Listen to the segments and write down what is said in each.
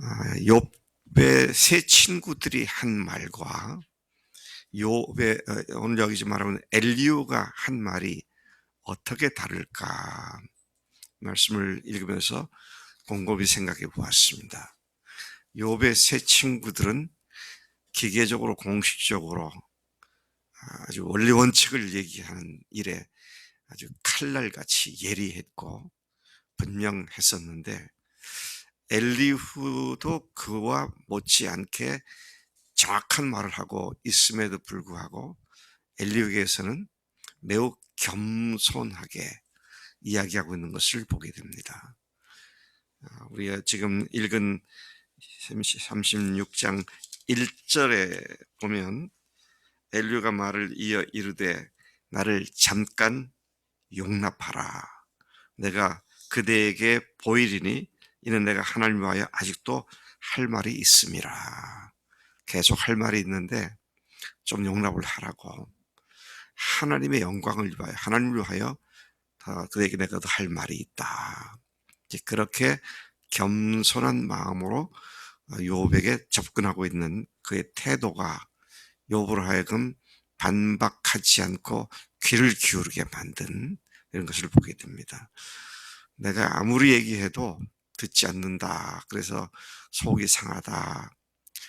욥의 세 친구들이 한 말과 욥의 오늘 여기 좀 말하면 엘리후가 한 말이 어떻게 다를까 말씀을 읽으면서 곰곰이 생각해 보았습니다. 욥의 세 친구들은 기계적으로 공식적으로 아주 원리 원칙을 얘기하는 일에 아주 칼날같이 예리했고 분명했었는데, 엘리후도 그와 못지않게 정확한 말을 하고 있음에도 불구하고 엘리후에게서는 매우 겸손하게 이야기하고 있는 것을 보게 됩니다. 우리가 지금 읽은 36장 1절에 보면 엘리후가 말을 이어 이르되 나를 잠깐 용납하라. 내가 그대에게 보이리니 이는 내가 하나님을 위하여 아직도 할 말이 있음이라. 계속 할 말이 있는데 좀 용납을 하라고. 하나님의 영광을 위하여, 하나님을 위하여 그에게 내가 더 할 말이 있다. 그렇게 겸손한 마음으로 욥에게 접근하고 있는 그의 태도가 욥으로 하여금 반박하지 않고 귀를 기울이게 만든 이런 것을 보게 됩니다. 내가 아무리 얘기해도 듣지 않는다. 그래서 속이 상하다.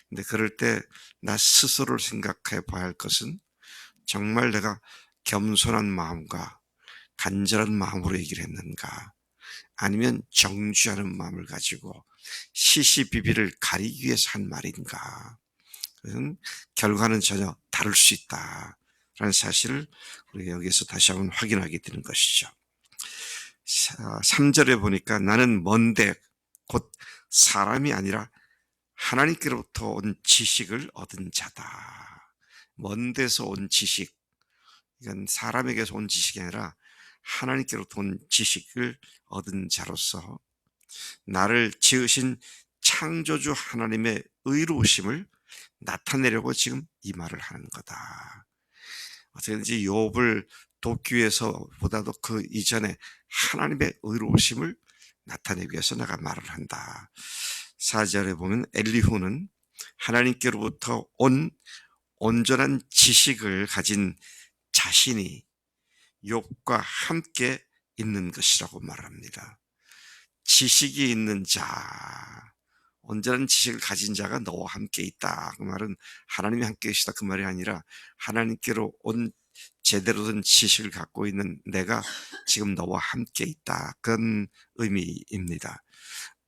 근데 그럴 때 나 스스로를 생각해 봐야 할 것은 정말 내가 겸손한 마음과 간절한 마음으로 얘기를 했는가, 아니면 정죄하는 마음을 가지고 시시비비를 가리기 위해서 한 말인가. 그것은 결과는 전혀 다를 수 있다라는 사실을 우리가 여기서 다시 한번 확인하게 되는 것이죠. 3절에 보니까 나는 먼데 곧 사람이 아니라 하나님께로부터 온 지식을 얻은 자다. 먼 데서 온 지식, 이건 사람에게서 온 지식이 아니라 하나님께로부터 온 지식을 얻은 자로서 나를 지으신 창조주 하나님의 의로우심을 나타내려고 지금 이 말을 하는 거다. 어떻게든지 욥을 돕기 위해서보다도 그 이전에 하나님의 의로우심을 나타내기 위해서 내가 말을 한다. 4절에 보면 엘리후는 하나님께로부터 온 온전한 지식을 가진 자신이 욥과 함께 있는 것이라고 말합니다. 지식이 있는 자, 온전한 지식을 가진 자가 너와 함께 있다. 그 말은 하나님이 함께 계시다 그 말이 아니라 하나님께로 온 제대로 된 지식을 갖고 있는 내가 지금 너와 함께 있다. 그런 의미입니다.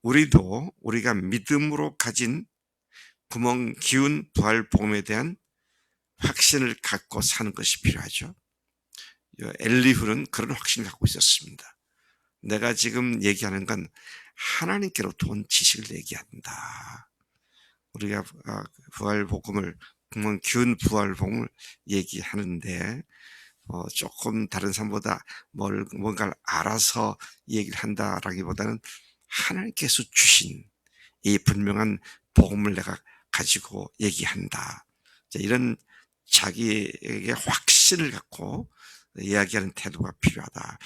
우리가 믿음으로 가진 구멍 기운 부활 복음에 대한 확신을 갖고 사는 것이 필요하죠. 엘리후는 그런 확신을 갖고 있었습니다. 내가 지금 얘기하는 건 하나님께로부터 온 지식을 얘기한다. 우리가 부활 복음을 구멍 기운 부활 복음을 얘기하는데 조금 다른 사람보다 뭔가를 알아서 얘기를 한다라기보다는 하나님께서 주신 이 분명한 복음을 내가 가지고 얘기한다. 이런 자기에게 확신을 갖고 이야기하는 태도가 필요하다.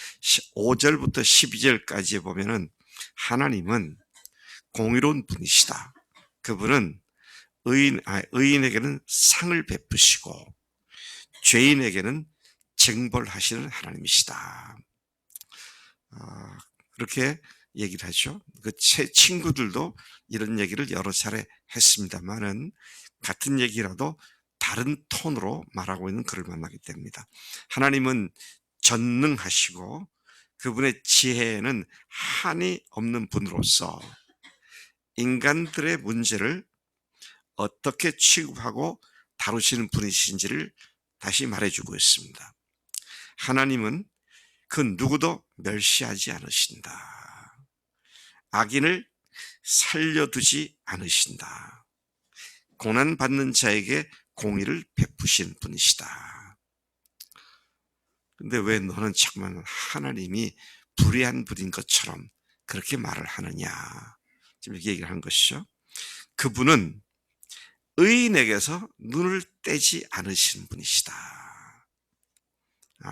5절부터 12절까지 보면은 하나님은 공의로운 분이시다. 그분은 의인에게는 상을 베푸시고 죄인에게는 징벌하시는 하나님이시다. 그렇게 얘기를 하죠. 그 친구들도 이런 얘기를 여러 차례 했습니다만은 같은 얘기라도 다른 톤으로 말하고 있는 글을 만나게 됩니다. 하나님은 전능하시고 그분의 지혜에는 한이 없는 분으로서 인간들의 문제를 어떻게 취급하고 다루시는 분이신지를 다시 말해주고 있습니다. 하나님은 그 누구도 멸시하지 않으신다. 악인을 살려두지 않으신다. 고난받는 자에게 공의를 베푸신 분이시다. 근데 왜 너는 정말 하나님이 불의한 분인 것처럼 그렇게 말을 하느냐. 지금 이렇게 얘기를 하는 것이죠. 그분은 의인에게서 눈을 떼지 않으신 분이시다.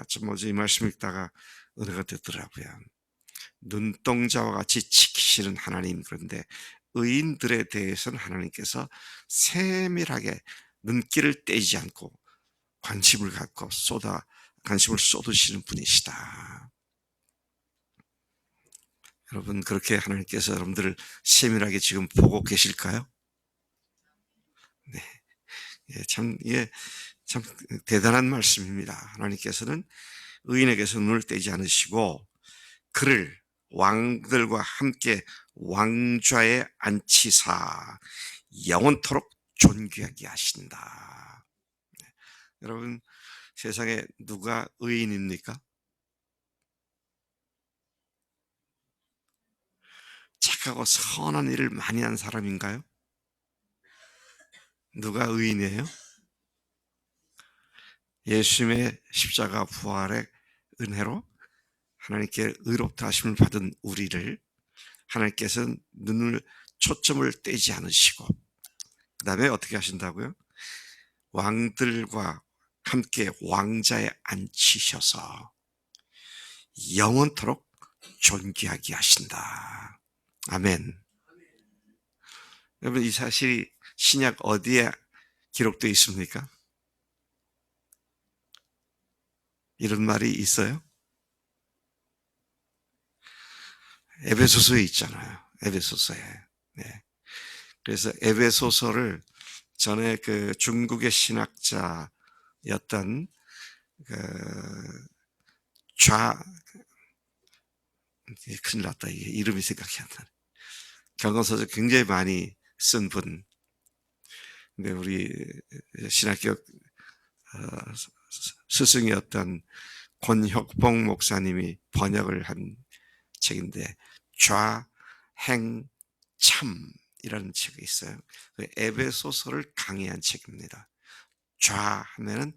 좀 어제 이 말씀 읽다가 은혜가 되더라고요. 눈동자와 같이 지키시는 하나님, 그런데 의인들에 대해서는 하나님께서 세밀하게 눈길을 떼지 않고 관심을 갖고 관심을 쏟으시는 분이시다. 여러분, 그렇게 하나님께서 여러분들을 세밀하게 지금 보고 계실까요? 네. 이게 참 대단한 말씀입니다. 하나님께서는 의인에게서 눈을 떼지 않으시고 그를 왕들과 함께 왕좌에 앉히사 영원토록 존귀하게 하신다. 여러분, 세상에 누가 의인입니까? 착하고 선한 일을 많이 한 사람인가요? 누가 의인이에요? 예수님의 십자가 부활의 은혜로 하나님께 의롭다 하심을 받은 우리를 하나님께서는 초점을 떼지 않으시고 그 다음에 어떻게 하신다고요? 왕들과 함께 왕자에 앉히셔서 영원토록 존귀하게 하신다. 아멘. 여러분, 이 사실이 신약 어디에 기록되어 있습니까? 이런 말이 있어요? 에베소서에 있잖아요. 에베소서에. 네. 그래서 에베소서를 전에 그 중국의 신학자였던 그 큰일 났다. 이게 이름이 생각이 안 나네. 경건서적 굉장히 많이 쓴 분. 근데 우리 신학교 스승이었던 권혁봉 목사님이 번역을 한 책인데 좌행참이라는 책이 있어요. 그 에베소서를 강의한 책입니다. 좌 하면은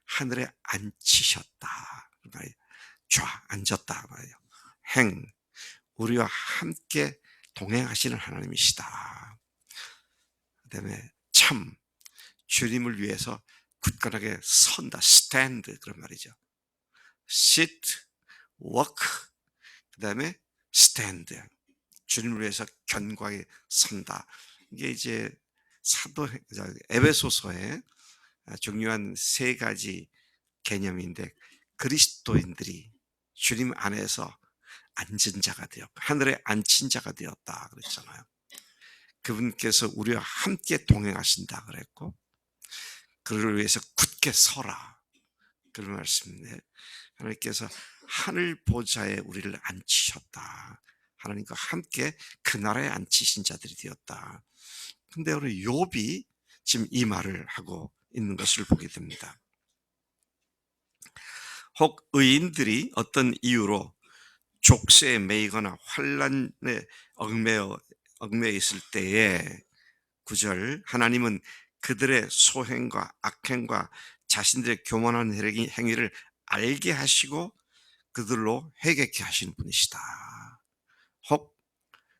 하늘에 앉히셨다 말이에요. 좌 앉았다 말이에요. 행 우리와 함께 동행하시는 하나님이시다. 그다음에 참 주님을 위해서 굳건하게 선다. stand 그런 말이죠. sit, walk 그다음에 stand 주님을 위해서 견고하게 선다. 이게 이제 에베소서의 중요한 세 가지 개념인데 그리스도인들이 주님 안에서 앉은 자가 되었고 하늘에 앉힌 자가 되었다 그랬잖아요. 그분께서 우리와 함께 동행하신다 그랬고 그를 위해서 굳게 서라 그런 말씀인데 하나님께서 하늘 보좌에 우리를 앉히셨다. 하나님과 함께 그 나라에 앉히신 자들이 되었다. 근데 우리 욥이 지금 이 말을 하고 있는 것을 보게 됩니다. 혹 의인들이 어떤 이유로 족쇄에 매이거나 환난에 얽매여 있을 때에 9절 하나님은 그들의 소행과 악행과 자신들의 교만한 행위를 알게 하시고 그들로 회개케 하시는 분이시다. 혹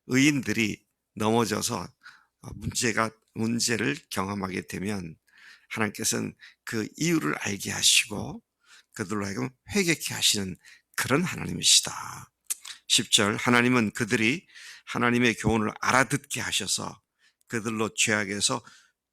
의인들이 넘어져서 문제를 경험하게 되면 하나님께서는 그 이유를 알게 하시고 그들로 하여금 회개케 하시는 그런 하나님이시다. 10절 하나님은 그들이 하나님의 교훈을 알아듣게 하셔서 그들로 죄악에서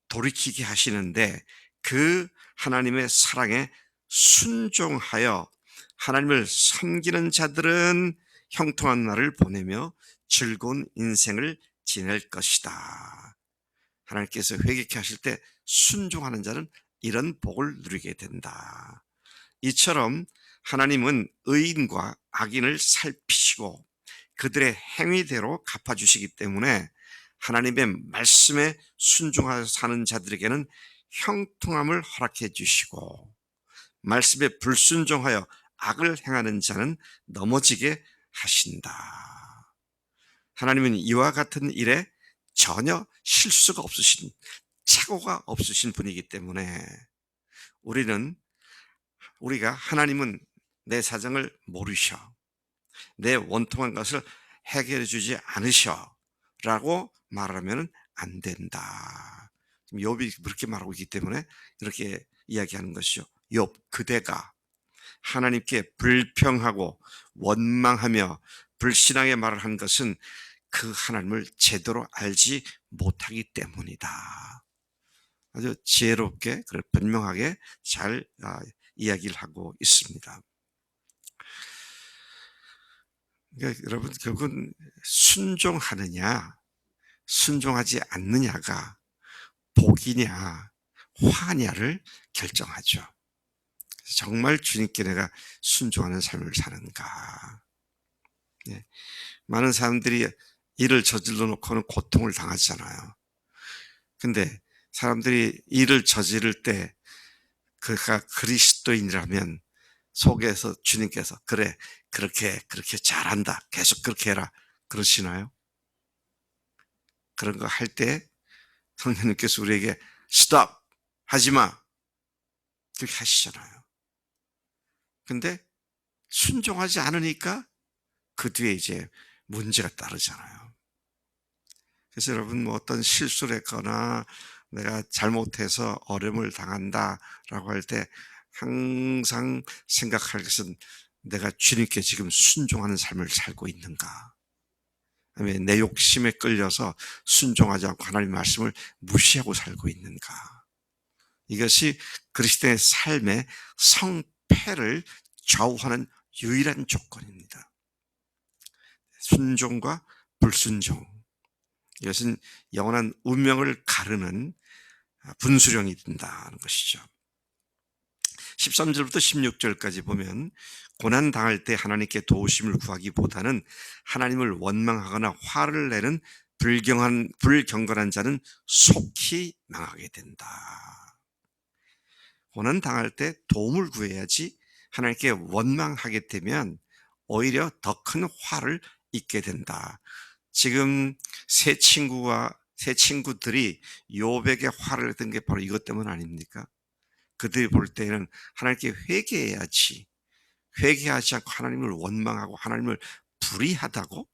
돌이키게 하시는데 그 하나님의 사랑에 순종하여 하나님을 섬기는 자들은 형통한 날을 보내며 즐거운 인생을 지낼 것이다. 하나님께서 회개케 하실 때 순종하는 자는 이런 복을 누리게 된다. 이처럼 하나님은 의인과 악인을 살피시고 그들의 행위대로 갚아주시기 때문에 하나님의 말씀에 순종하여 사는 자들에게는 형통함을 허락해 주시고 말씀에 불순종하여 악을 행하는 자는 넘어지게 하신다. 하나님은 이와 같은 일에 전혀 실수가 없으신 착오가 없으신 분이기 때문에 우리가 하나님은 내 사정을 모르셔 내 원통한 것을 해결해 주지 않으셔 라고 말하면 안 된다. 욥이 그렇게 말하고 있기 때문에 이렇게 이야기하는 것이죠. 욥 그대가 하나님께 불평하고 원망하며 불신앙의 말을 한 것은 그 하나님을 제대로 알지 못하기 때문이다. 아주 지혜롭게, 분명하게 잘 이야기를 하고 있습니다. 그러니까 여러분, 결국은 순종하느냐 순종하지 않느냐가 복이냐 화냐를 결정하죠. 정말 주님께 내가 순종하는 삶을 사는가. 예. 많은 사람들이 일을 저질러 놓고는 고통을 당하잖아요. 근데 사람들이 일을 저지를 때 그가 그리스도인이라면 속에서 주님께서 그래 그렇게 잘한다 계속 그렇게 해라 그러시나요? 그런 거 할 때 성령님께서 우리에게 스톱 하지마 그렇게 하시잖아요. 근데 순종하지 않으니까 그 뒤에 이제 문제가 따르잖아요. 그래서 여러분 뭐 어떤 실수를 했거나 내가 잘못해서 어려움을 당한다라고 할 때 항상 생각할 것은 내가 주님께 지금 순종하는 삶을 살고 있는가. 그다음에 내 욕심에 끌려서 순종하지 않고 하나님의 말씀을 무시하고 살고 있는가. 이것이 그리스도의 삶의 성패를 좌우하는 유일한 조건입니다. 순종과 불순종. 이것은 영원한 운명을 가르는 분수령이 된다는 것이죠. 13절부터 16절까지 보면 고난 당할 때 하나님께 도우심을 구하기보다는 하나님을 원망하거나 화를 내는 불경건한 자는 속히 망하게 된다. 고난 당할 때 도움을 구해야지 하나님께 원망하게 되면 오히려 더 큰 화를 입게 된다. 지금 세 친구들이 욥에게 화를 냈던 게 바로 이것 때문 아닙니까? 그들이 볼 때는 하나님께 회개해야지. 회개하지 않고 하나님을 원망하고 하나님을 불의하다고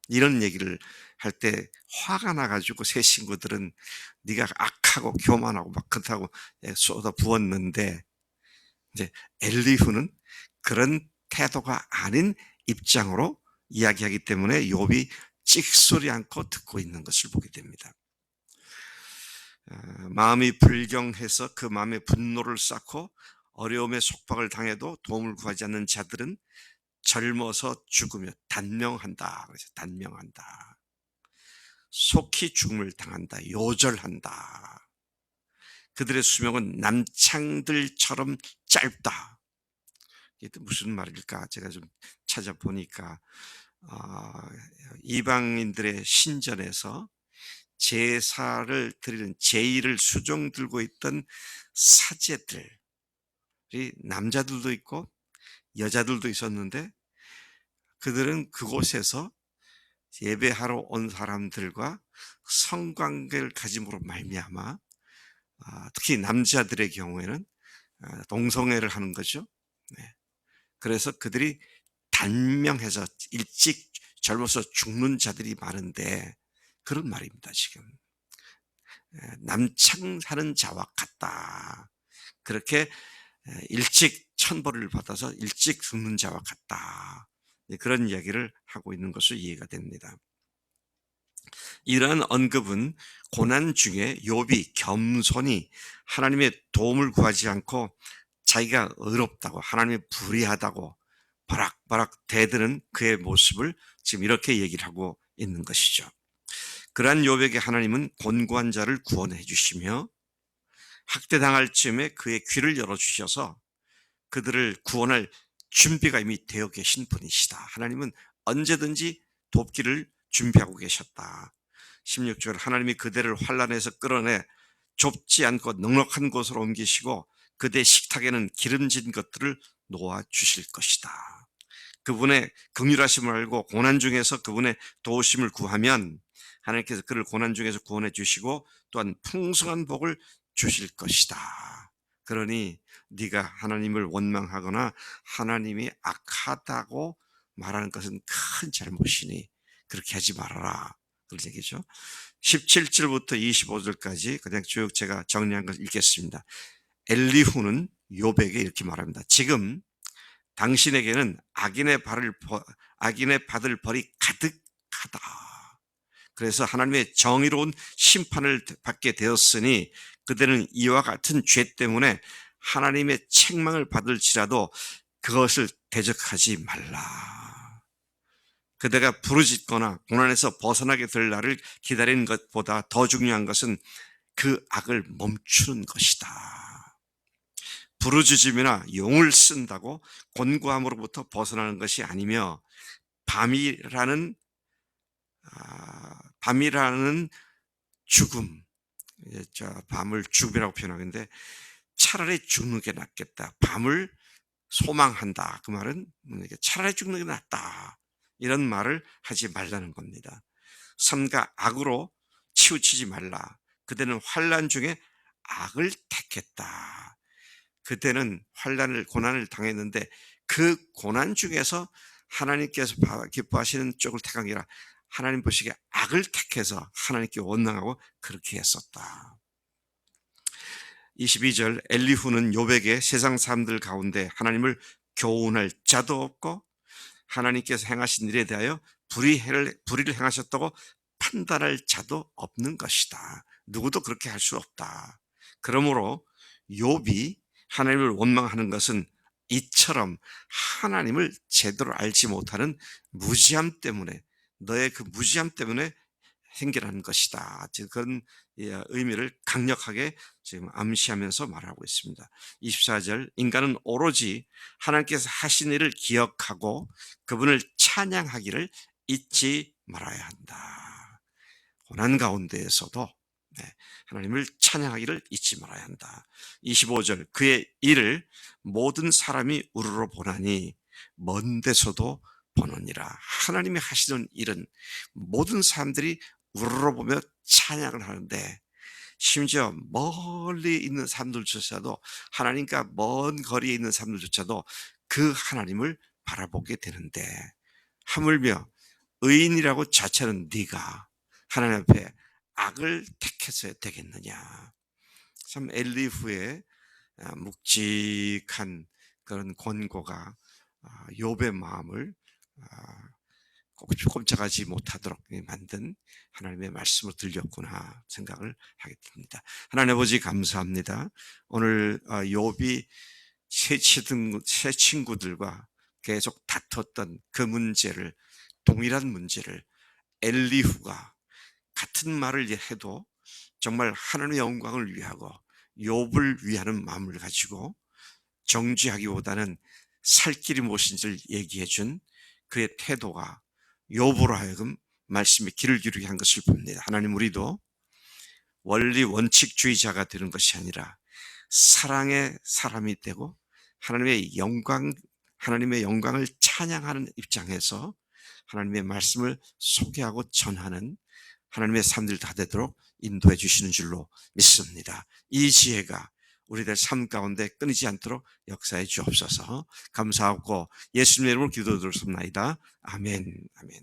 이런 얘기를 할 때 화가 나가지고 세 친구들은 네가 악하고 교만하고 막 그렇다고 쏟아 부었는데 이제 엘리후는 그런 태도가 아닌 입장으로 이야기하기 때문에 욥이 찍소리 않고 듣고 있는 것을 보게 됩니다. 마음이 불경해서 그 마음에 분노를 쌓고 어려움에 속박을 당해도 도움을 구하지 않는 자들은 젊어서 죽으며 단명한다. 그래서 단명한다. 속히 죽음을 당한다. 요절한다. 그들의 수명은 남창들처럼 짧다. 이게 또 무슨 말일까? 제가 좀 찾아보니까 이방인들의 신전에서 제사를 드리는 제의를 수종 들고 있던 사제들이 남자들도 있고 여자들도 있었는데 그들은 그곳에서 예배하러 온 사람들과 성관계를 가짐으로 말미암아 특히 남자들의 경우에는 동성애를 하는 거죠. 네. 그래서 그들이 단명해서 일찍 젊어서 죽는 자들이 많은데 그런 말입니다. 지금 남창하는 자와 같다. 그렇게 일찍 천벌을 받아서 일찍 죽는 자와 같다. 그런 이야기를 하고 있는 것으로 이해가 됩니다. 이러한 언급은 고난 중에 욥이 겸손히 하나님의 도움을 구하지 않고 자기가 의롭다고 하나님이 불의하다고 바락바락 대드는 그의 모습을 지금 이렇게 얘기를 하고 있는 것이죠. 그러한 욥에게 하나님은 곤고한 자를 구원해 주시며 학대당할 즈음에 그의 귀를 열어주셔서 그들을 구원할 준비가 이미 되어 계신 분이시다. 하나님은 언제든지 돕기를 준비하고 계셨다. 16절 하나님이 그대를 환난에서 끌어내 좁지 않고 넉넉한 곳으로 옮기시고 그대 식탁에는 기름진 것들을 놓아 주실 것이다. 그분의 긍휼하심을 알고 고난 중에서 그분의 도우심을 구하면 하나님께서 그를 고난 중에서 구원해 주시고 또한 풍성한 복을 주실 것이다. 그러니 네가 하나님을 원망하거나 하나님이 악하다고 말하는 것은 큰 잘못이니 그렇게 하지 말아라. 그런 얘기죠. 17절부터 25절까지 그냥 쭉 제가 정리한 걸 읽겠습니다. 엘리후는 욥에게 이렇게 말합니다. 지금 당신에게는 악인의 받을 벌이 가득하다. 그래서 하나님의 정의로운 심판을 받게 되었으니 그들은 이와 같은 죄 때문에 하나님의 책망을 받을지라도 그것을 대적하지 말라. 그대가 부르짖거나 고난에서 벗어나게 될 날을 기다리는 것보다 더 중요한 것은 그 악을 멈추는 것이다. 부르짖음이나 용을 쓴다고 곤고함으로부터 벗어나는 것이 아니며 밤이라는 밤이라는 죽음, 밤을 죽음이라고 표현하는데 차라리 죽는 게 낫겠다. 밤을 소망한다. 그 말은 차라리 죽는 게 낫다. 이런 말을 하지 말라는 겁니다. 삼가 악으로 치우치지 말라. 그대는 환난 중에 악을 택했다. 그때는 환난을 고난을 당했는데 그 고난 중에서 하나님께서 기뻐하시는 쪽을 택한 게 아니라 하나님 보시기에 악을 택해서 하나님께 원망하고 그렇게 했었다. 22절 엘리후는 욥에게 세상 사람들 가운데 하나님을 교훈할 자도 없고 하나님께서 행하신 일에 대하여 불의를 행하셨다고 판단할 자도 없는 것이다. 누구도 그렇게 할 수 없다. 그러므로 욥이 하나님을 원망하는 것은 이처럼 하나님을 제대로 알지 못하는 무지함 때문에, 너의 그 무지함 때문에 생겨난 것이다. 그런 의미를 강력하게 지금 암시하면서 말하고 있습니다. 24절 인간은 오로지 하나님께서 하신 일을 기억하고 그분을 찬양하기를 잊지 말아야 한다. 고난 가운데에서도 하나님을 찬양하기를 잊지 말아야 한다. 25절 그의 일을 모든 사람이 우러러 보나니 먼 데서도 보느니라. 하나님이 하시는 일은 모든 사람들이 우러러보며 찬양을 하는데 심지어 멀리 있는 사람들조차도 하나님과 먼 거리에 있는 사람들조차도 그 하나님을 바라보게 되는데 하물며 의인이라고 자처하는 네가 하나님 앞에 악을 택해서 되겠느냐. 참 엘리후의 묵직한 그런 권고가 욥의 마음을 꼼짝하지 못하도록 만든 하나님의 말씀으로 들렸구나 생각을 하게 됩니다. 하나님 아버지 감사합니다. 오늘 욥이 새 친구들과 계속 다퉜던 그 문제를, 동일한 문제를 엘리후가 같은 말을 해도 정말 하나님의 영광을 위하고 욥을 위하는 마음을 가지고 정죄하기보다는 살 길이 무엇인지를 얘기해 준 그의 태도가 욥으로 하여금 말씀에 귀를 기울이게 한 것을 봅니다. 하나님, 우리도 원리 원칙주의자가 되는 것이 아니라 사랑의 사람이 되고 하나님의 영광을 찬양하는 입장에서 하나님의 말씀을 소개하고 전하는 하나님의 삶들 다 되도록 인도해 주시는 줄로 믿습니다. 이 지혜가 우리들 삶 가운데 끊이지 않도록 역사해 주옵소서. 감사하고 예수님의 이름으로 기도드렸습니다. 아멘. 아멘.